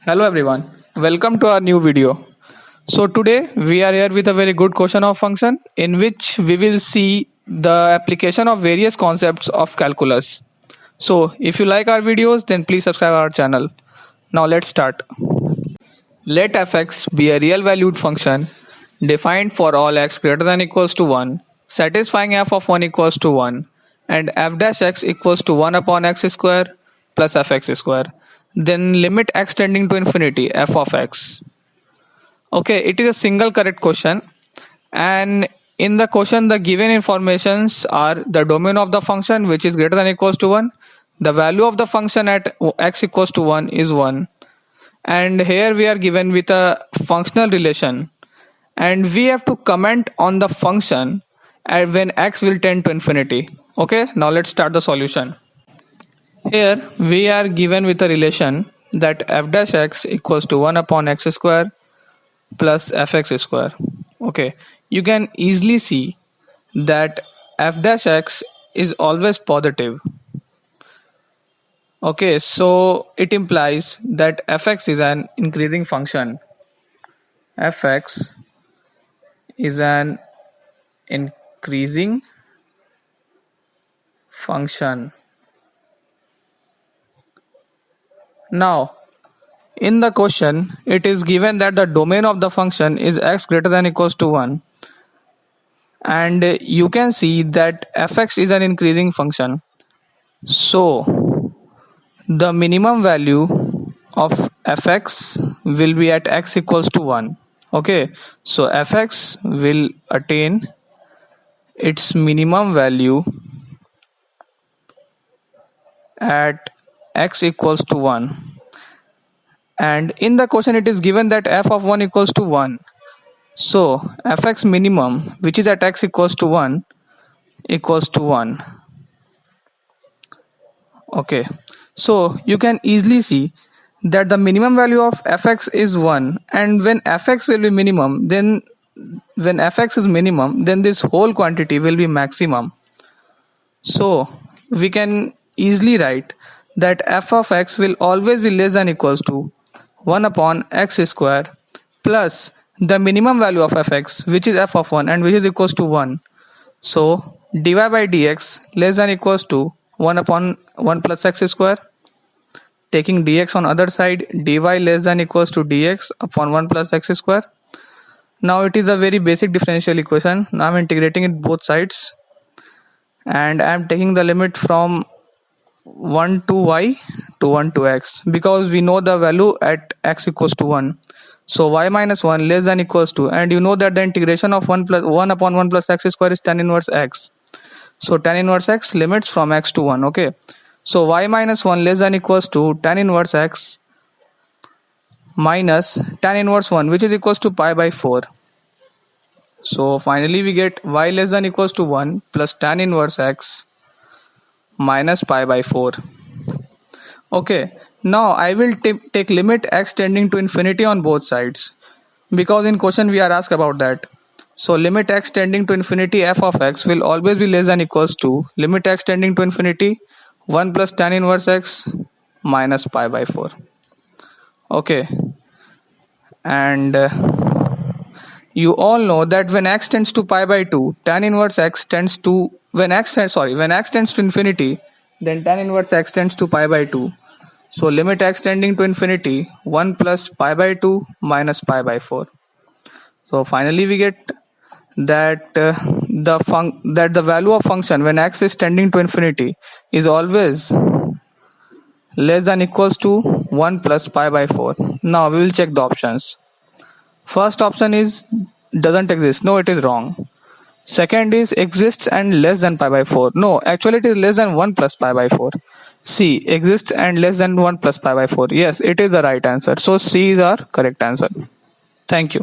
Hello everyone, welcome to our new video. So today we are here with a very good question of function in which we will see the application of various concepts of calculus. So if you like our videos then please subscribe our channel. Now let's start. Let fx be a real valued function defined for all x greater than equals to 1, satisfying f of 1 equals to 1 and f dash x equals to 1 upon x square plus fx square. Then limit x tending to infinity f of x. Okay, it is a single correct question, and in the question the given informations are the domain of the function which is greater than equals to 1, the value of the function at x equals to 1 is 1, and here we are given with a functional relation and we have to comment on the function when x will tend to infinity. Okay, now let's start the solution. Here we are given with a relation that f dash x equals to 1 upon x square plus fx square. Okay, you can easily see that f dash x is always positive. Okay, so it implies that fx is an increasing function. Fx is an increasing function. Now, in the question, it is given that the domain of the function is x greater than equals to 1. And you can see that fx is an increasing function. So, the minimum value of fx will be at x equals to 1. Okay, so fx will attain its minimum value at x equals to 1, and in the question it is given that f of 1 equals to 1, so fx minimum which is at x equals to 1 equals to 1. Okay, so you can easily see that the minimum value of fx is 1, and when fx will be minimum, then when fx is minimum, then this whole quantity will be maximum. So we can easily write that f of x will always be less than equals to 1 upon x square plus the minimum value of fx which is f of 1 and which is equals to 1. So dy by dx less than equals to 1 upon 1 plus x square. Taking dx on other side, dy less than equals to dx upon 1 plus x square. Now it is a very basic differential equation. Now I am integrating it both sides and I am taking the limit from 1 to y to 1 to x because we know the value at x equals to 1. So y minus 1 less than equals to, and you know that the integration of 1 upon 1 plus x square is tan inverse x. So tan inverse x limits from x to 1. Okay, so y minus 1 less than equals to tan inverse x minus tan inverse 1 which is equals to pi by 4. So finally we get y less than equals to 1 plus tan inverse x minus pi by 4. Okay, now I will take limit x tending to infinity on both sides because in question we are asked about that. So limit x tending to infinity f of x will always be less than equals to limit x tending to infinity 1 plus tan inverse x minus pi by 4. Okay, and you all know that when x tends to pi by 2, tan inverse x tends to when x tends to infinity, then tan inverse x tends to pi by 2. So limit x tending to infinity 1 plus pi by 2 minus pi by 4. So finally we get that the value of function when x is tending to infinity is always less than equals to 1 plus pi by 4. Now we will check the options. First option is doesn't exist. No, it is wrong. Second is exists and less than pi by 4. No, actually it is less than 1 plus pi by 4. C exists and less than 1 plus pi by 4. Yes, it is the right answer. So C is our correct answer. Thank you.